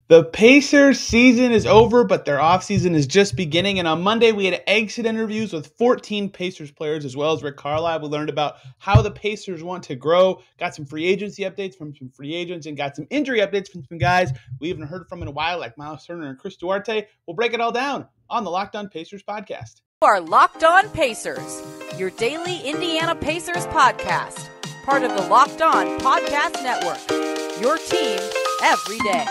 The Pacers season is over, but their offseason is just beginning. And on Monday, we had exit interviews with 14 Pacers players, as well as Rick Carlisle. We learned about how the Pacers want to grow, got some free agency updates from some free agents, and got some injury updates from some guys we haven't heard from in a while, like Miles Turner and Chris Duarte. We'll break it all down on the Locked On Pacers podcast. You are Locked On Pacers, your daily Indiana Pacers podcast, part of the Locked On Podcast Network, your team every day.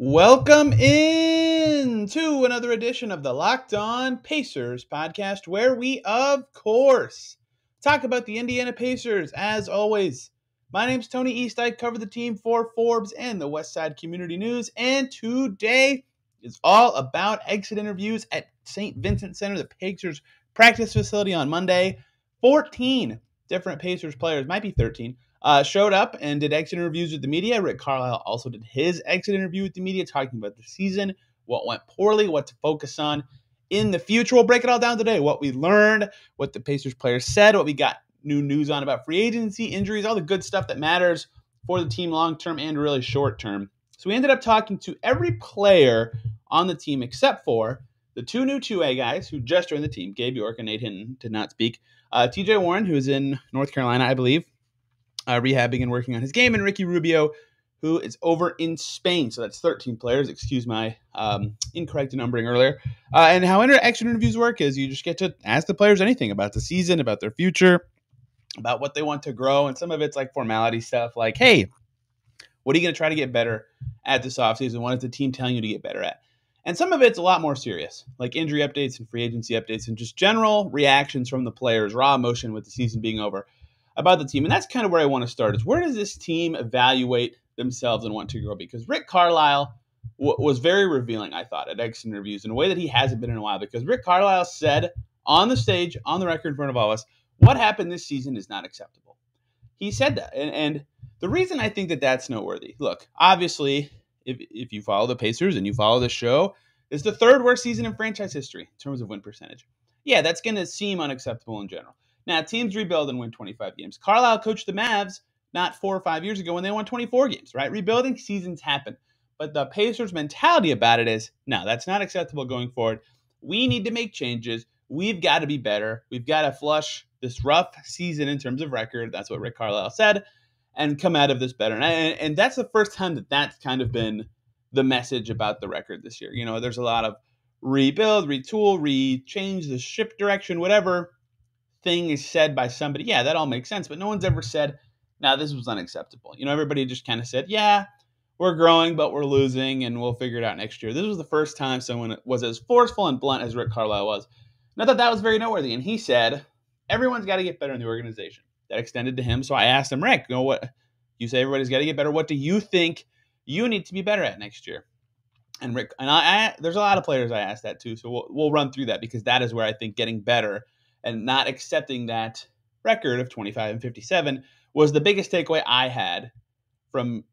Welcome in to another edition of the Locked On Pacers podcast, where we, of course, talk about the Indiana Pacers. As always, my name's Tony East. I cover the team for Forbes and the Westside Community News, and today is all about exit interviews at St. Vincent Center, the Pacers practice facility on Monday. 14 different Pacers players, might be 13, showed up and did exit interviews with the media. Rick Carlisle also did his exit interview with the media, talking about the season, what went poorly, what to focus on in the future. We'll break it all down today. What we learned, what the Pacers players said, what we got new news on about free agency, injuries, all the good stuff that matters for the team long-term and really short-term. So we ended up talking to every player on the team except for the two new 2A guys who just joined the team. Gabe York and Nate Hinton did not speak. TJ Warren, who is in North Carolina, I believe, rehabbing and working on his game, and Ricky Rubio, who is over in Spain. So that's 13 players. Excuse my incorrect numbering earlier. And how exit interviews work is you just get to ask the players anything about the season, about their future, about what they want to grow. And some of it's like formality stuff like, hey, what are you going to try to get better at this offseason? What is the team telling you to get better at? And some of it's a lot more serious, like injury updates and free agency updates and just general reactions from the players, raw emotion with the season being over about the team. And that's kind of where I want to start, is where does this team evaluate themselves and want to grow? Because Rick Carlisle was very revealing, I thought, at exit interviews in a way that he hasn't been in a while. Because Rick Carlisle said on the stage, on the record in front of all of us, what happened this season is not acceptable. He said that. And the reason I think that that's noteworthy, look, obviously, if you follow the Pacers and you follow the show, it's the third worst season in franchise history in terms of win percentage. Yeah, that's going to seem unacceptable in general. Now, teams rebuild and win 25 games. Carlisle coached the Mavs not 4 or 5 years ago when they won 24 games, right? Rebuilding seasons happen. But the Pacers' mentality about it is, no, that's not acceptable going forward. We need to make changes. We've got to be better. We've got to flush this rough season in terms of record. That's what Rick Carlisle said, and come out of this better. And that's the first time that that's kind of been the message about the record this year. You know, there's a lot of rebuild, retool, change the ship direction, whatever thing is said by somebody. Yeah, that all makes sense. But no one's ever said, no, this was unacceptable. You know, everybody just kind of said, yeah, we're growing, but we're losing, and we'll figure it out next year. This was the first time someone was as forceful and blunt as Rick Carlisle was. And I thought that was very noteworthy. And he said, everyone's got to get better in the organization. That extended to him. So I asked him, Rick, what you say everybody's got to get better. What do you think you need to be better at next year? And Rick, and I there's a lot of players I asked that too. So we'll run through that, because that is where I think getting better and not accepting that record of 25 and 57 was the biggest takeaway I had from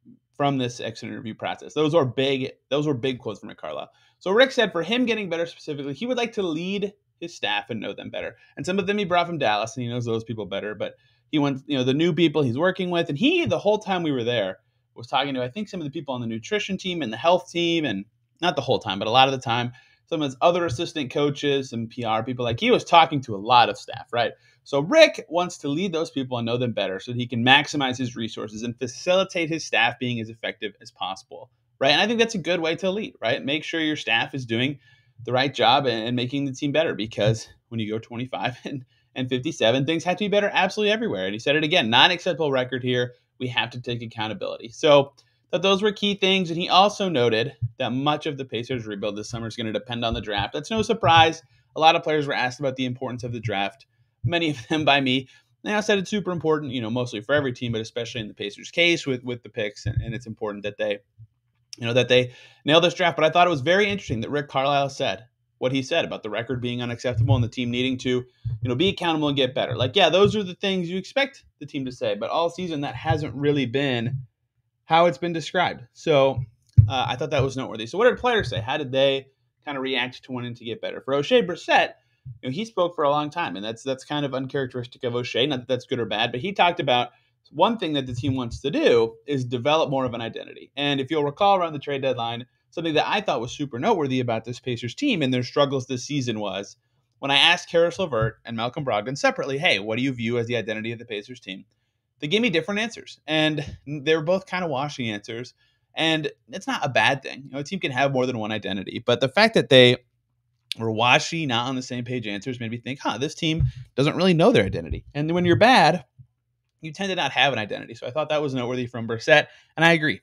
this exit interview process. Those were big quotes from Rick Carlisle. So Rick said for him getting better specifically, he would like to lead his staff and know them better. And some of them he brought from Dallas, and he knows those people better. But he wants, the new people he's working with. And he, the whole time we were there, was talking to, I think, some of the people on the nutrition team and the health team, and not the whole time, but a lot of the time, some of his other assistant coaches and PR people. Like, he was talking to a lot of staff, right? So Rick wants to lead those people and know them better so that he can maximize his resources and facilitate his staff being as effective as possible, right? And I think that's a good way to lead, right? Make sure your staff is doing the right job and making the team better, because when you go 25 and 57, things have to be better absolutely everywhere. And he said it again, not acceptable record here. We have to take accountability. So that those were key things. And he also noted that much of the Pacers rebuild this summer is going to depend on the draft. That's no surprise. A lot of players were asked about the importance of the draft, many of them by me. And I said it's super important, mostly for every team, but especially in the Pacers' case with the picks. And it's important that they nail this draft. But I thought it was very interesting that Rick Carlisle said what he said about the record being unacceptable and the team needing to, be accountable and get better. Like, yeah, those are the things you expect the team to say, but all season that hasn't really been how it's been described. So I thought that was noteworthy. So what did players say? How did they kind of react to wanting to get better? For O'Shea Brissett, he spoke for a long time, and that's kind of uncharacteristic of O'Shea. Not that that's good or bad, but he talked about one thing that the team wants to do is develop more of an identity. And if you'll recall around the trade deadline, something that I thought was super noteworthy about this Pacers team and their struggles this season was when I asked Karis LeVert and Malcolm Brogdon separately, hey, what do you view as the identity of the Pacers team? They gave me different answers, and they were both kind of washy answers. And it's not a bad thing. A team can have more than one identity, but the fact that they were washy, not on the same page answers made me think, this team doesn't really know their identity. And when you're bad, you tend to not have an identity. So I thought that was noteworthy from Brissett, and I agree.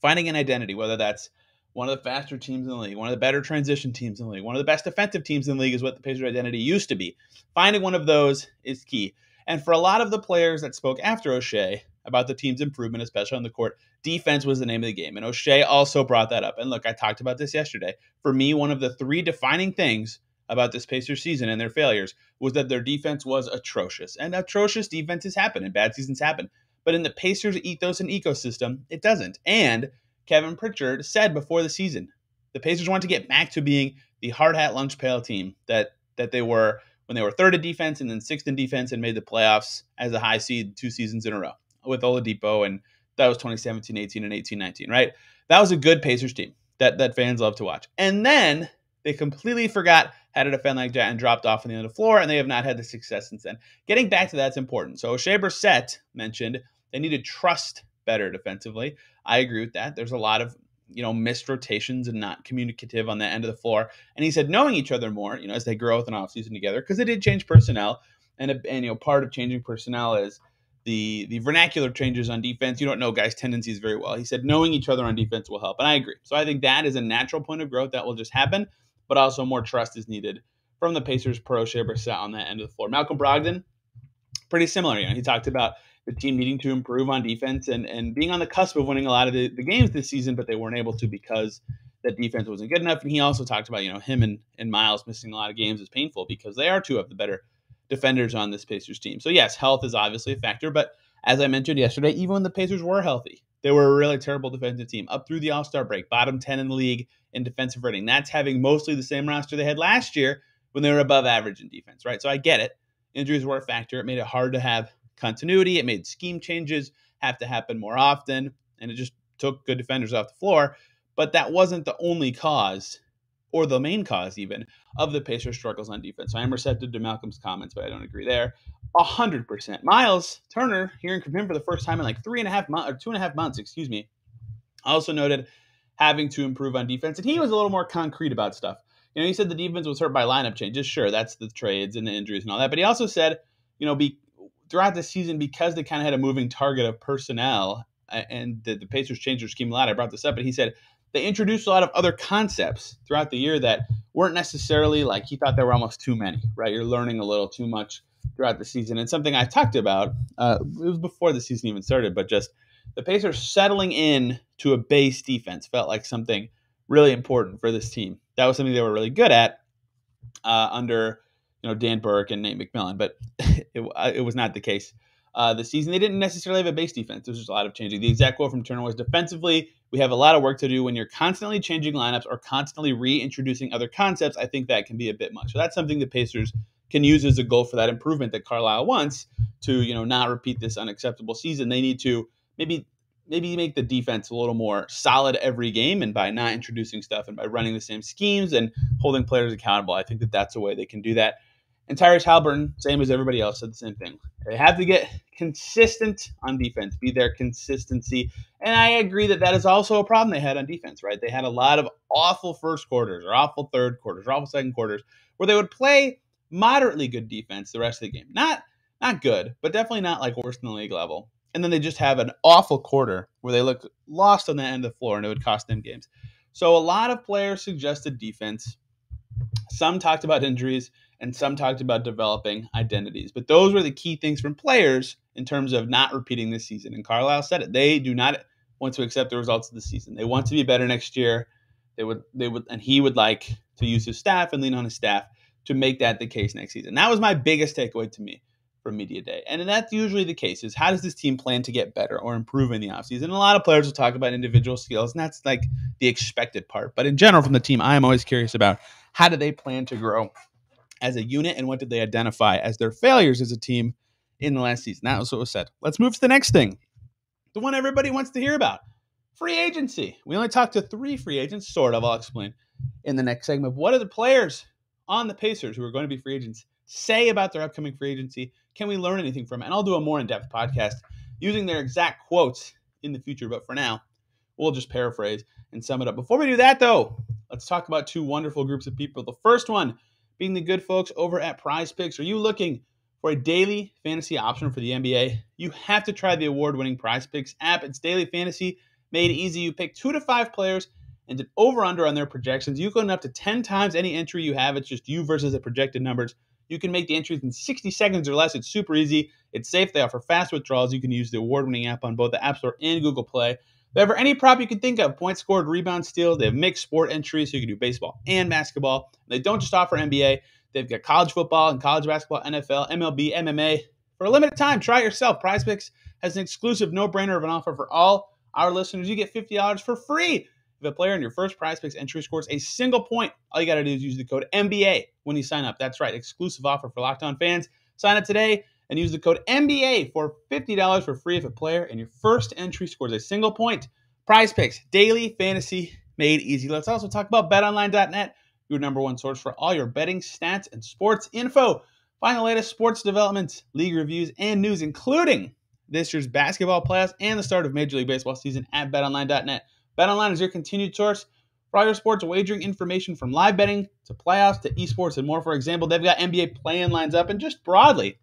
Finding an identity, whether that's one of the faster teams in the league, one of the better transition teams in the league, one of the best defensive teams in the league is what the Pacers' identity used to be. Finding one of those is key. And for a lot of the players that spoke after O'Shea about the team's improvement, especially on the court, defense was the name of the game. And O'Shea also brought that up. And look, I talked about this yesterday. For me, one of the three defining things about this Pacers season and their failures was that their defense was atrocious. And atrocious defenses happen and bad seasons happen. But in the Pacers ethos and ecosystem, it doesn't. And Kevin Pritchard said before the season, the Pacers want to get back to being the hard hat lunch pail team that they were when they were third in defense and then sixth in defense and made the playoffs as a high seed 2 seasons in a row with Oladipo, and that was 2017-18 and 18-19, right? That was a good Pacers team that fans love to watch. And then they completely forgot how to defend like that and dropped off on the end of the floor, and they have not had the success since then. Getting back to that's important. So Shea Brissett mentioned they need to trust better defensively. I agree with that. There's a lot of missed rotations and not communicative on that end of the floor. And he said knowing each other more, as they grow with an offseason together, because they did change personnel, and part of changing personnel is the vernacular changes on defense. You don't know guys' tendencies very well. He said knowing each other on defense will help, and I agree. So I think that is a natural point of growth that will just happen, but also more trust is needed from the Pacers per Shea Brissett on that end of the floor. Malcolm Brogdon, pretty similar. He talked about the team needing to improve on defense and being on the cusp of winning a lot of the games this season, but they weren't able to because that defense wasn't good enough. And he also talked about, him and Miles missing a lot of games is painful because they are two of the better defenders on this Pacers team. So yes, health is obviously a factor, but as I mentioned yesterday, even when the Pacers were healthy, they were a really terrible defensive team up through the All-Star break, bottom 10 in the league in defensive rating. That's having mostly the same roster they had last year when they were above average in defense, right? So I get it. Injuries were a factor. It made it hard to have continuity. It made scheme changes have to happen more often, and it just took good defenders off the floor. But that wasn't the only cause, or the main cause even, of the Pacers' struggles on defense. So I am receptive to Malcolm's comments, but I don't agree there. 100%. Miles Turner, hearing from him for the first time in like 2.5 months, also noted having to improve on defense, and he was a little more concrete about stuff. He said the defense was hurt by lineup changes. Sure, that's the trades and the injuries and all that. But he also said, throughout the season, because they kind of had a moving target of personnel and the Pacers changed their scheme a lot, I brought this up, but he said they introduced a lot of other concepts throughout the year that weren't necessarily like he thought there were almost too many, right? You're learning a little too much throughout the season. And something I talked about, it was before the season even started, but just the Pacers settling in to a base defense felt like something really important for this team. That was something they were really good at under Dan Burke and Nate McMillan, but it was not the case this season. They didn't necessarily have a base defense. There was just a lot of changing. The exact quote from Turner was, defensively, we have a lot of work to do. When you're constantly changing lineups or constantly reintroducing other concepts, I think that can be a bit much. So that's something the Pacers can use as a goal for that improvement that Carlisle wants to, not repeat this unacceptable season. They need to maybe make the defense a little more solid every game, and by not introducing stuff and by running the same schemes and holding players accountable, I think that that's a way they can do that. And Tyrese Haliburton, same as everybody else, said the same thing. They have to get consistent on defense, be their consistency. And I agree that is also a problem they had on defense, right? They had a lot of awful first quarters or awful third quarters or awful second quarters where they would play moderately good defense the rest of the game. Not good, but definitely not like worse than the league level. And then they just have an awful quarter where they look lost on the end of the floor and it would cost them games. So a lot of players suggested defense. Some talked about injuries and some talked about developing identities. But those were the key things from players in terms of not repeating this season. And Carlisle said it. They do not want to accept the results of the season. They want to be better next year. They would, and he would like to use his staff and lean on his staff to make that the case next season. That was my biggest takeaway to me from Media Day. And that's usually the case, is how does this team plan to get better or improve in the offseason? And a lot of players will talk about individual skills, and that's like the expected part. But in general, from the team, I am always curious about how do they plan to grow as a unit, and what did they identify as their failures as a team in the last season? That was what was said. Let's move to the next thing, the one everybody wants to hear about, free agency. We only talked to 3 free agents, sort of. I'll explain in the next segment. What do the players on the Pacers who are going to be free agents say about their upcoming free agency? Can we learn anything from it? And I'll do a more in-depth podcast using their exact quotes in the future. But for now, we'll just paraphrase and sum it up. Before we do that, though, let's talk about 2 wonderful groups of people. The first one being the good folks over at PrizePicks. Are you looking for a daily fantasy option for the NBA? You have to try the award-winning PrizePicks app. It's daily fantasy made easy. You pick 2 to 5 players and an over-under on their projections. You can up to 10 times any entry you have. It's just you versus the projected numbers. You can make the entries in 60 seconds or less. It's super easy. It's safe. They offer fast withdrawals. You can use the award-winning app on both the App Store and Google Play. They have any prop you can think of: points scored, rebounds, steals. They have mixed sport entries, so you can do baseball and basketball. They don't just offer NBA. They've got college football and college basketball, NFL, MLB, MMA. For a limited time, try it yourself. PrizePicks has an exclusive no-brainer of an offer for all our listeners. You get $50 for free if a player in your first PrizePicks entry scores a single point. All you got to do is use the code NBA when you sign up. That's right, exclusive offer for Locked On fans. Sign up today and use the code NBA for $50 for free if a player in your first entry scores a single point. PrizePicks, daily fantasy made easy. Let's also talk about BetOnline.net, your number one source for all your betting stats and sports info. Find the latest sports developments, league reviews, and news, including this year's basketball playoffs and the start of Major League Baseball season at BetOnline.net. BetOnline is your continued source for all your sports wagering information, from live betting to playoffs to esports and more. For example, they've got NBA play-in lines up, and just broadly,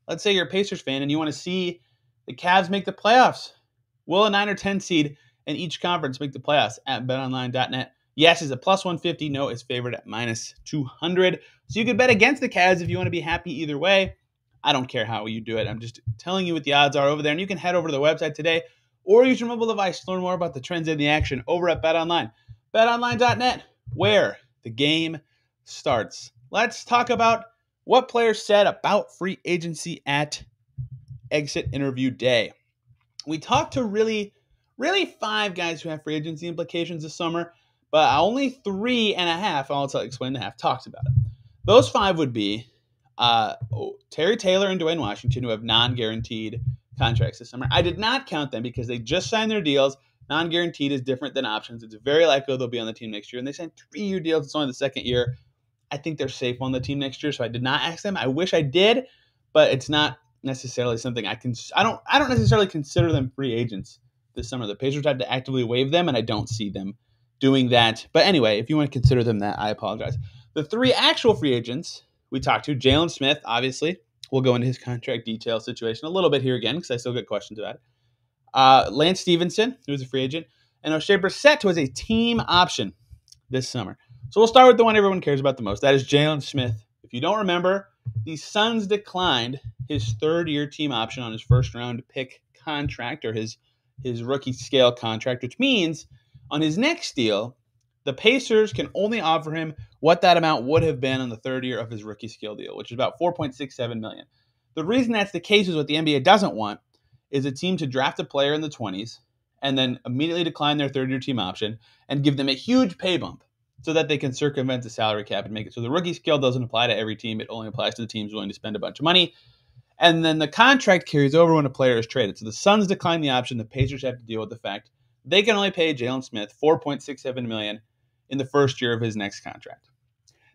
let's say you're a Pacers fan and you want to see the Cavs make the playoffs. Will a 9 or 10 seed in each conference make the playoffs at BetOnline.net? Yes is a plus 150. No is favored at minus 200. So you could bet against the Cavs if you want to be happy either way. I don't care how you do it. I'm just telling you what the odds are over there. And you can head over to the website today or use your mobile device to learn more about the trends in the action over at BetOnline. BetOnline.net, where the game starts. Let's talk about what players said about free agency at exit interview day. We talked to really 5 guys who have free agency implications this summer, but only 3.5, I'll explain the half, talked about it. Those 5 would be Terry Taylor and Dwayne Washington, who have non-guaranteed contracts this summer. I did not count them because they just signed their deals. Non-guaranteed is different than options. It's very likely they'll be on the team next year, and they signed 3-year deals. It's only the second year. I think they're safe on the team next year, so I did not ask them. I wish I did, but it's not necessarily something I don't necessarily consider them free agents this summer. The Pacers had to actively waive them, and I don't see them doing that. But anyway, if you want to consider them that, I apologize. The 3 actual free agents we talked to: Jalen Smith, obviously. We'll go into his contract detail situation a little bit here again because I still get questions about it. Lance Stevenson, who was a free agent, and O'Shea Brissett was a team option this summer. So we'll start with the one everyone cares about the most. That is Jalen Smith. If you don't remember, the Suns declined his 3rd-year team option on his first-round pick contract, or his rookie scale contract, which means on his next deal, the Pacers can only offer him what that amount would have been on the 3rd year of his rookie scale deal, which is about $4.67 million. The reason that's the case is what the NBA doesn't want is a team to draft a player in the 20s and then immediately decline their 3rd-year team option and give them a huge pay bump so that they can circumvent the salary cap and make it so the rookie scale doesn't apply to every team. It only applies to the teams willing to spend a bunch of money. And then the contract carries over when a player is traded. So the Suns decline the option. The Pacers have to deal with the fact they can only pay Jalen Smith $4.67 million in the 1st year of his next contract.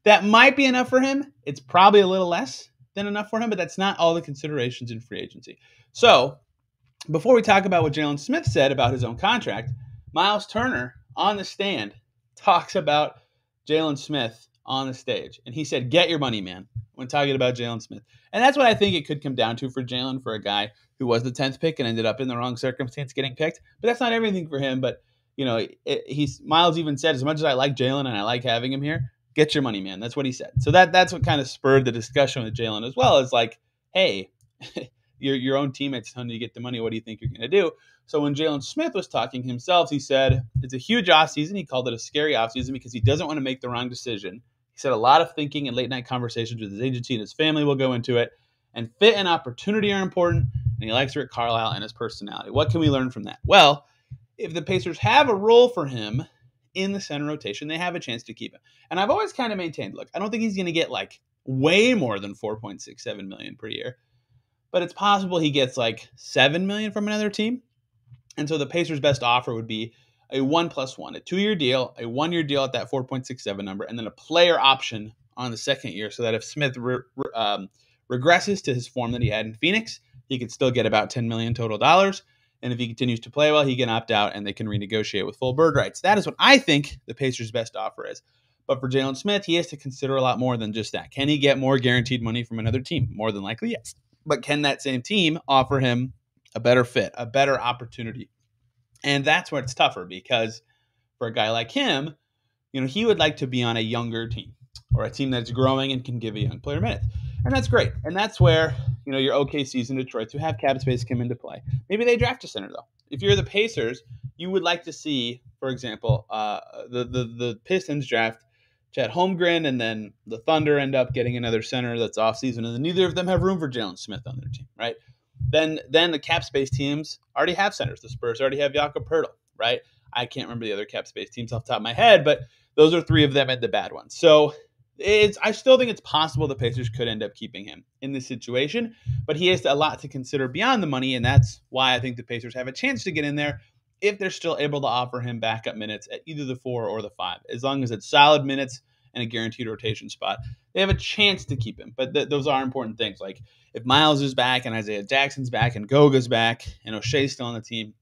That might be enough for him. It's probably a little less than enough for him, but that's not all the considerations in free agency. So before we talk about what Jalen Smith said about his own contract, Miles Turner on the stand talks about Jalen Smith on the stage. And he said, "Get your money, man," when talking about Jalen Smith. And that's what I think it could come down to for Jalen, for a guy who was the 10th pick and ended up in the wrong circumstance getting picked. But that's not everything for him. But, you know, Miles even said, as much as I like Jalen and I like having him here, get your money, man. That's what he said. So that's what kind of spurred the discussion with Jalen as well. Is like, hey, your own teammates telling you to get the money. What do you think you're going to do? So when Jalen Smith was talking himself, he said it's a huge offseason. He called it a scary offseason because he doesn't want to make the wrong decision. He said a lot of thinking and late night conversations with his agency and his family will go into it. And fit and opportunity are important. And he likes Rick Carlisle and his personality. What can we learn from that? Well, if the Pacers have a role for him in the center rotation, they have a chance to keep him. And I've always kind of maintained, look, I don't think he's going to get like way more than $4.67 million per year. But it's possible he gets like $7 million from another team. And so the Pacers' best offer would be a 1+1, a 2-year deal, a 1-year deal at that 4.67 number, and then a player option on the second year, so that if Smith regresses to his form that he had in Phoenix, he could still get about $10 million total dollars. And if he continues to play well, he can opt out and they can renegotiate with full bird rights. That is what I think the Pacers' best offer is. But for Jalen Smith, he has to consider a lot more than just that. Can he get more guaranteed money from another team? More than likely, yes. But can that same team offer him a better fit, a better opportunity? And that's where it's tougher, because for a guy like him, he would like to be on a younger team or a team that's growing and can give a young player minutes. And that's great. And that's where, your OKCs in Detroit to have cap space come into play. Maybe they draft a center, though. If you're the Pacers, you would like to see, for example, the Pistons draft Chet Holmgren, and then the Thunder end up getting another center that's offseason, and then neither of them have room for Jalen Smith on their team, right? Then the cap space teams already have centers. The Spurs already have Jakob Poeltl, right? I can't remember the other cap space teams off the top of my head, but those are three of them and the bad ones. So I still think it's possible the Pacers could end up keeping him in this situation, but he has a lot to consider beyond the money, and that's why I think the Pacers have a chance to get in there if they're still able to offer him backup minutes at either the 4 or the 5. As long as it's solid minutes and a guaranteed rotation spot, they have a chance to keep him. But those are important things. Like if Miles is back and Isaiah Jackson's back and Goga's back and O'Shea's still on the team,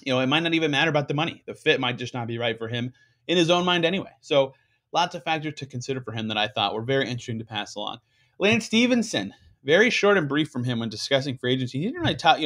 it might not even matter about the money. The fit might just not be right for him in his own mind anyway. So lots of factors to consider for him that I thought were very interesting to pass along. Lance Stevenson, very short and brief from him when discussing free agency. He didn't really talk,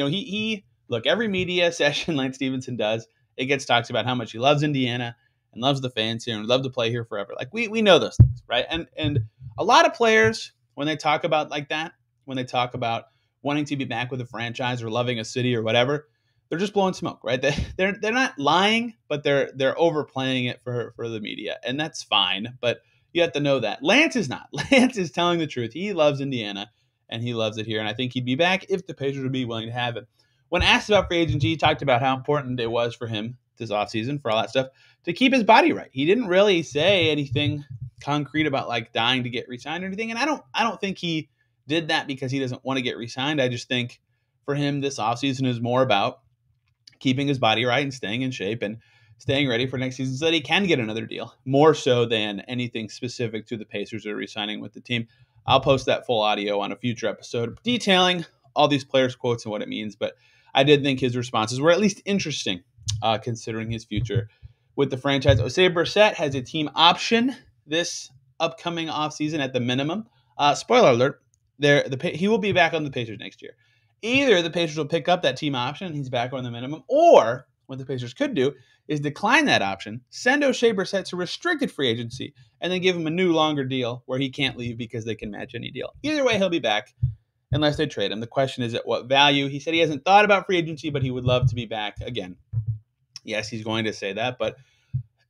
look, every media session Lance Stevenson does, it gets talked about how much he loves Indiana and loves the fans here and would love to play here forever. Like we know those things, right? And a lot of players, when they talk about like that, when they talk about wanting to be back with a franchise or loving a city or whatever, they're just blowing smoke, right? They're not lying, but they're overplaying it for the media, and that's fine. But you have to know that Lance is not. Lance is telling the truth. He loves Indiana and he loves it here, and I think he'd be back if the Pacers would be willing to have it. When asked about free agency, he talked about how important it was for him this offseason, for all that stuff, to keep his body right. He didn't really say anything concrete about like dying to get re-signed or anything, and I don't think he did that because he doesn't want to get re-signed. I just think for him this offseason is more about keeping his body right and staying in shape and staying ready for next season so that he can get another deal, more so than anything specific to the Pacers or re-signing with the team. I'll post that full audio on a future episode detailing all these players' quotes and what it means, but I did think his responses were at least interesting considering his future with the franchise. Osei Brissett has a team option this upcoming offseason at the minimum. Spoiler alert, he will be back on the Pacers next year. Either the Pacers will pick up that team option and he's back on the minimum, or what the Pacers could do is decline that option, send Osei Brissett to restricted free agency, and then give him a new longer deal where he can't leave because they can match any deal. Either way, he'll be back unless they trade him. The question is at what value. He said he hasn't thought about free agency, but he would love to be back again. Yes, he's going to say that, but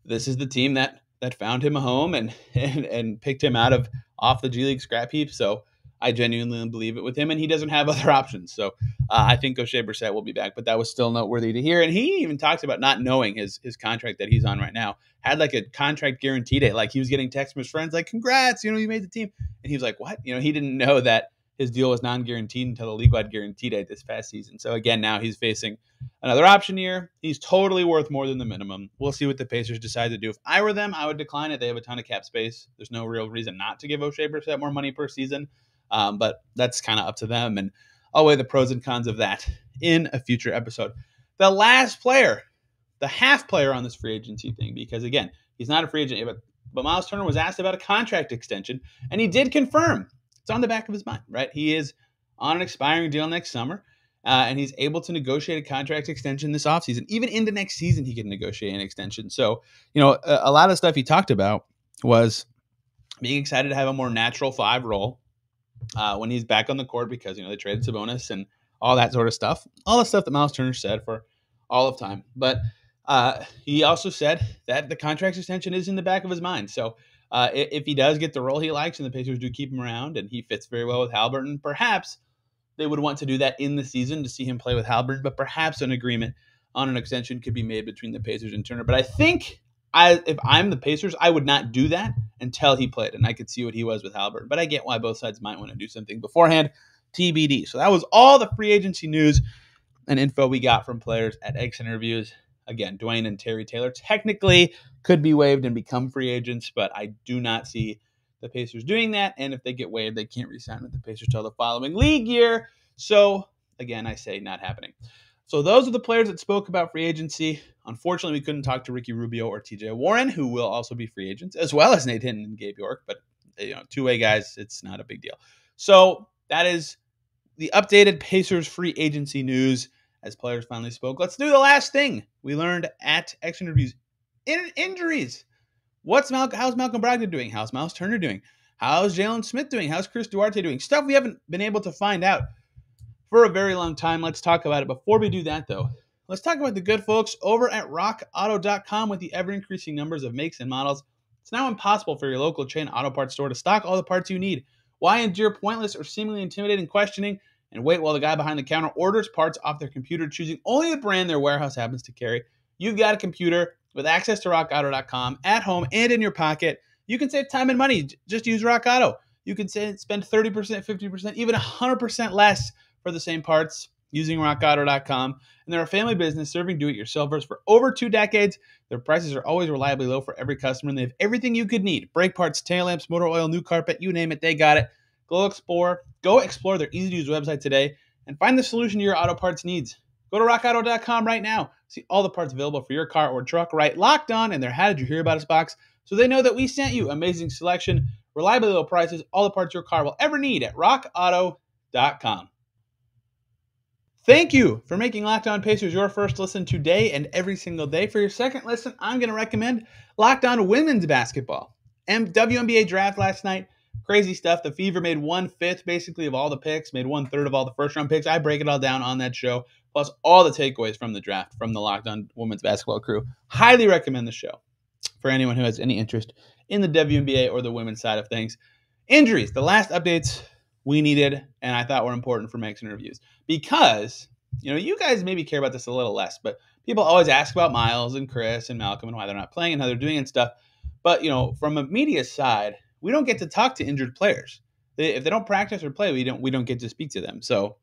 this is the team that found him a home and picked him off the G League scrap heap. So I genuinely believe it with him, and he doesn't have other options. So I think Osei Brissett will be back, but that was still noteworthy to hear. And he even talks about not knowing his contract that he's on right now. Had like a contract guarantee date. Like he was getting texts from his friends like, congrats, you made the team. And he was like, what? He didn't know that his deal was non-guaranteed until the league-wide guarantee date this past season. So again, now he's facing another option year. He's totally worth more than the minimum. We'll see what the Pacers decide to do. If I were them, I would decline it. They have a ton of cap space. There's no real reason not to give Osei Brissett more money per season. But that's kind of up to them, and I'll weigh the pros and cons of that in a future episode. The last player, the half player on this free agency thing, because again, he's not a free agent, but Miles Turner was asked about a contract extension, and he did confirm it's on the back of his mind, right? He is on an expiring deal next summer, and he's able to negotiate a contract extension this offseason. Even into next season, he can negotiate an extension. So, a lot of stuff he talked about was being excited to have a more natural 5 role when he's back on the court because, they traded Sabonis and all that sort of stuff. All the stuff that Miles Turner said for all of time. But he also said that the contract extension is in the back of his mind. So if he does get the role he likes and the Pacers do keep him around and he fits very well with Haliburton, perhaps they would want to do that in the season to see him play with Haliburton, but perhaps an agreement on an extension could be made between the Pacers and Turner. But I think if I'm the Pacers, I would not do that until he played, and I could see what he was with Halliburton. But I get why both sides might want to do something beforehand. TBD. So that was all the free agency news and info we got from players at exit interviews. Again, Dwayne and Terry Taylor technically could be waived and become free agents, but I do not see the Pacers doing that. And if they get waived, they can't re-sign with the Pacers till the following league year. So again, I say not happening. So those are the players that spoke about free agency. Unfortunately, we couldn't talk to Ricky Rubio or TJ Warren, who will also be free agents, as well as Nate Hinton and Gabe York. But two-way guys, it's not a big deal. So that is the updated Pacers free agency news as players finally spoke. Let's do the last thing we learned at X interviews. Injuries. How's Malcolm Brogdon doing? How's Miles Turner doing? How's Jalen Smith doing? How's Chris Duarte doing? Stuff we haven't been able to find out for a very long time. Let's talk about it. Before we do that, though, let's talk about the good folks over at rockauto.com. With the ever-increasing numbers of makes and models, it's now impossible for your local chain auto parts store to stock all the parts you need. Why endure pointless or seemingly intimidating questioning and wait while the guy behind the counter orders parts off their computer, choosing only the brand their warehouse happens to carry? You've got a computer with access to rockauto.com at home and in your pocket. You can save time and money. Just use Rock Auto. You can spend 30%, 50%, even 100% less for the same parts using rockauto.com. And they're a family business serving do-it-yourselfers for over 2 decades. Their prices are always reliably low for every customer, and they have everything you could need. Brake parts, tail lamps, motor oil, new carpet, you name it, they got it. Go explore their easy-to-use website today and find the solution to your auto parts needs. Go to rockauto.com right now. See all the parts available for your car or truck. Right Locked On in their How Did You Hear About Us box so they know that we sent you. Amazing selection, reliably low prices, all the parts your car will ever need at rockauto.com. Thank you for making Locked On Pacers your first listen today and every single day. For your second listen, I'm going to recommend Locked On Women's Basketball. WNBA draft last night. Crazy stuff. The Fever made 1/5 basically of all the picks, made 1/3 of all the first round picks. I break it all down on that show, plus all the takeaways from the draft from the Locked On Women's Basketball crew. Highly recommend the show for anyone who has any interest in the WNBA or the women's side of things. Injuries, the last updates we needed and I thought were important for Mike's interviews because, you guys maybe care about this a little less, but people always ask about Miles and Chris and Malcolm and why they're not playing and how they're doing and stuff. But, from a media side, we don't get to talk to injured players. If they don't practice or play, we don't get to speak to them. So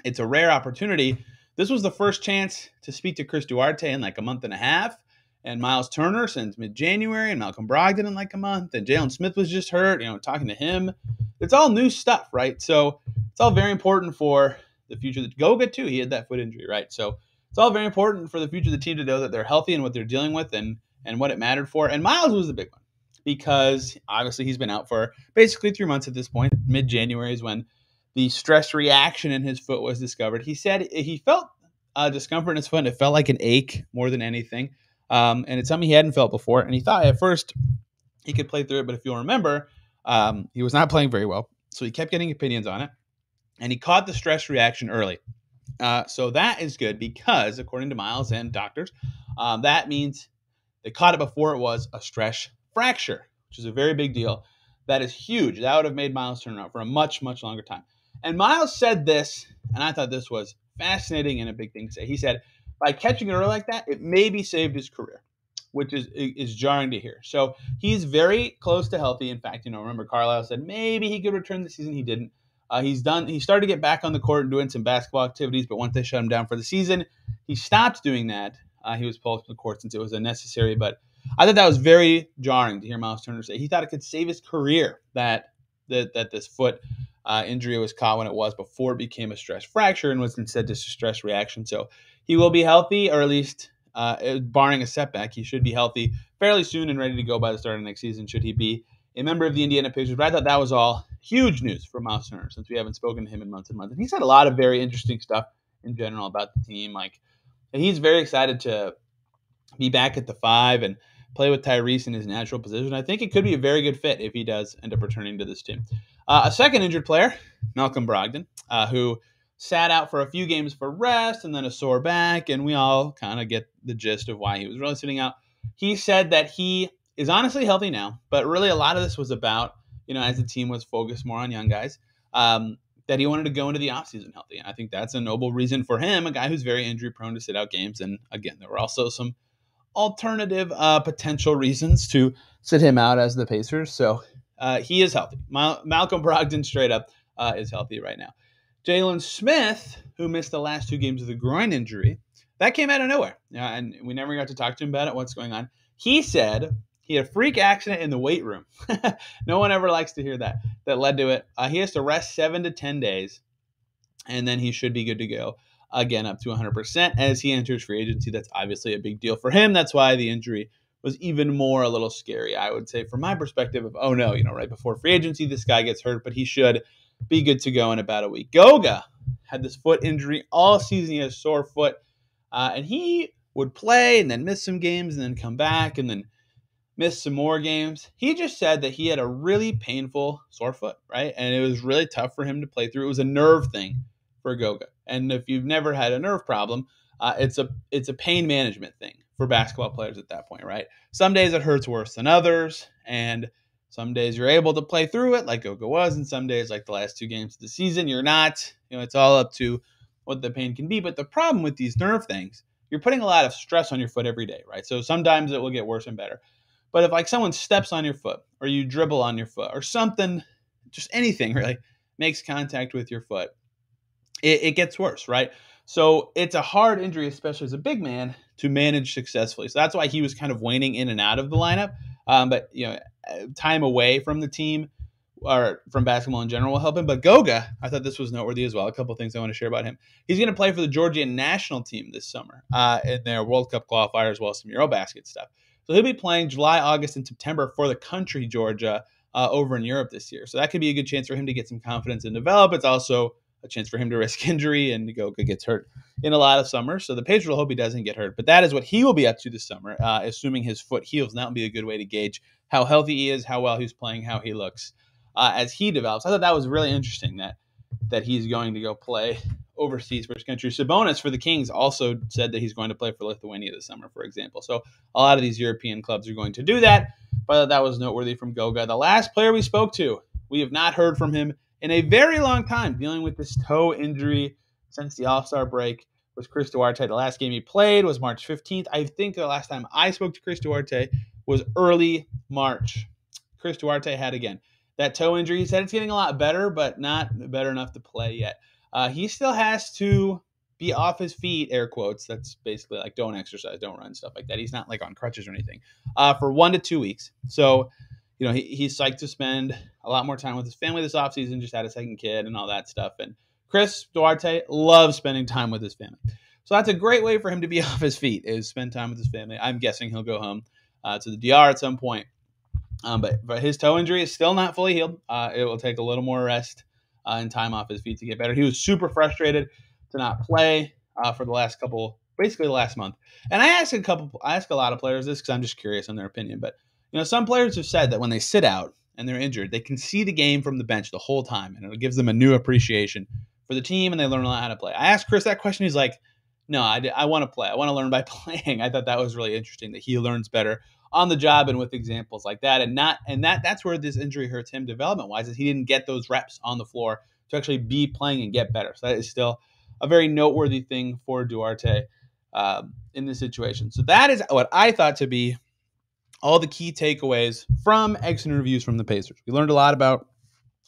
it's a rare opportunity. This was the first chance to speak to Chris Duarte in like a month and a half, and Miles Turner since mid-January, and Malcolm Brogdon in like a month, and Jalen Smith was just hurt, talking to him. It's all new stuff, right? So it's all very important for the future. Goga, too, he had that foot injury, right? So it's all very important for the future of the team to know that they're healthy and what they're dealing with and what it mattered for. And Miles was the big one because obviously he's been out for basically 3 months at this point. Mid-January is when the stress reaction in his foot was discovered. He said he felt discomfort in his foot, and it felt like an ache more than anything. And it's something he hadn't felt before. And he thought at first he could play through it, but if you'll remember, he was not playing very well. So he kept getting opinions on it, and he caught the stress reaction early. So that is good because, according to Miles and doctors, that means they caught it before it was a stress fracture, which is a very big deal. That is huge. That would have made Miles turn out for a much, much longer time. And Miles said this, and I thought this was fascinating and a big thing to say. He said, by catching it early like that, it maybe saved his career, which is jarring to hear. So he's very close to healthy. In fact, remember Carlisle said maybe he could return this season. He didn't. He started to get back on the court and doing some basketball activities, but once they shut him down for the season, he stopped doing that. He was pulled from the court since it was unnecessary. But I thought that was very jarring to hear Miles Turner say he thought it could save his career that this foot injury was caught when it was before it became a stress fracture and was instead just a stress reaction. So he will be healthy, or at least barring a setback, he should be healthy fairly soon and ready to go by the start of next season should he be a member of the Indiana Pacers. But I thought that was all huge news for Miles Turner since we haven't spoken to him in months and months. And he's had a lot of very interesting stuff in general about the team. And he's very excited to be back at the 5 and play with Tyrese in his natural position. I think it could be a very good fit if he does end up returning to this team. A second injured player, Malcolm Brogdon, who sat out for a few games for rest and then a sore back, and we all kind of get the gist of why he was really sitting out. He said that he is honestly healthy now, but really a lot of this was about, as the team was focused more on young guys, that he wanted to go into the offseason healthy. And I think that's a noble reason for him, a guy who's very injury prone to sit out games. And again, there were also some alternative potential reasons to sit him out as the Pacers. So he is healthy. Malcolm Brogdon straight up is healthy right now. Jalen Smith, who missed the last 2 games with a groin injury, that came out of nowhere. And we never got to talk to him about it. What's going on? He said he had a freak accident in the weight room. No one ever likes to hear that. That led to it. He has to rest 7 to 10 days, and then he should be good to go again up to 100% as he enters free agency. That's obviously a big deal for him. That's why the injury was even more a little scary, I would say, from my perspective of, oh no, right before free agency, this guy gets hurt, but he should be good to go in about a week. Goga had this foot injury all season. He has a sore foot, and he would play and then miss some games and then come back and then miss some more games. He just said that he had a really painful sore foot, right? And it was really tough for him to play through. It was a nerve thing for Goga. And if you've never had a nerve problem, it's a pain management thing for basketball players at that point, right? Some days it hurts worse than others, and some days you're able to play through it like Goga was, and some days, like the last 2 games of the season, you're not. It's all up to what the pain can be. But the problem with these nerve things, you're putting a lot of stress on your foot every day, right? So sometimes it will get worse and better. But if someone steps on your foot or you dribble on your foot or something, just anything really makes contact with your foot, it gets worse, right? So it's a hard injury, especially as a big man, to manage successfully. So that's why he was kind of waning in and out of the lineup. But time away from the team or from basketball in general will help him. But Goga, I thought this was noteworthy as well. A couple of things I want to share about him. He's going to play for the Georgian national team this summer in their World Cup qualifier, as well as some Eurobasket stuff. So he'll be playing July, August, and September for the country, Georgia, over in Europe this year. So that could be a good chance for him to get some confidence and develop. It's also a chance for him to risk injury, and Goga gets hurt in a lot of summers. So the Pacers will hope he doesn't get hurt. But that is what he will be up to this summer, assuming his foot heals. And that will be a good way to gauge how healthy he is, how well he's playing, how he looks as he develops. I thought that was really interesting that he's going to go play overseas for his country. Sabonis for the Kings also said that he's going to play for Lithuania this summer, for example. So a lot of these European clubs are going to do that. But that was noteworthy from Goga. The last player we spoke to, we have not heard from him in a very long time, dealing with this toe injury since the All-Star break, was Chris Duarte. The last game he played was March 15th. I think the last time I spoke to Chris Duarte was early March. Chris Duarte had, again, that toe injury. He said it's getting a lot better, but not better enough to play yet. He still has to be off his feet, air quotes. That's basically like don't exercise, don't run, stuff like that. He's not like on crutches or anything for 1 to 2 weeks. So, he's psyched to spend a lot more time with his family this offseason, just had a second kid and all that stuff. And Chris Duarte loves spending time with his family. So that's a great way for him to be off his feet, is spend time with his family. I'm guessing he'll go home to the DR at some point. But his toe injury is still not fully healed. It will take a little more rest and time off his feet to get better. He was super frustrated to not play for the last basically the last month. And I ask a lot of players this because I'm just curious on their opinion. But some players have said that when they sit out and they're injured, they can see the game from the bench the whole time, and it gives them a new appreciation for the team, and they learn a lot how to play. I asked Chris that question. He's like, no, I want to play. I want to learn by playing. I thought that was really interesting, that he learns better on the job and with examples like that. That's where this injury hurts him development-wise, is he didn't get those reps on the floor to actually be playing and get better. So that is still a very noteworthy thing for Duarte in this situation. So that is what I thought to be all the key takeaways from exit interviews from the Pacers. We learned a lot about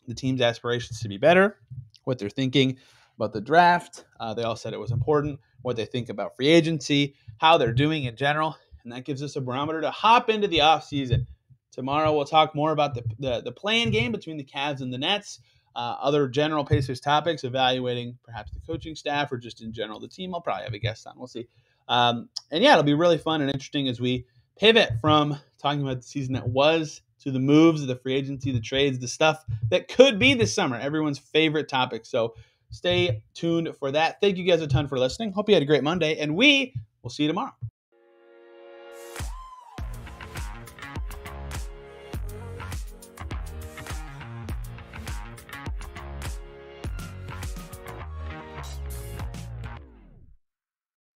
the team's aspirations to be better, what they're thinking about the draft. They all said it was important, what they think about free agency, how they're doing in general. And that gives us a barometer to hop into the offseason. Tomorrow we'll talk more about the play-in game between the Cavs and the Nets, other general Pacers topics, evaluating perhaps the coaching staff or just in general the team. I'll probably have a guest on. We'll see. And yeah, it'll be really fun and interesting as we pivot from talking about the season that was to the moves, the free agency, the trades, the stuff that could be this summer, everyone's favorite topic. So stay tuned for that. Thank you guys a ton for listening. Hope you had a great Monday, and we will see you tomorrow.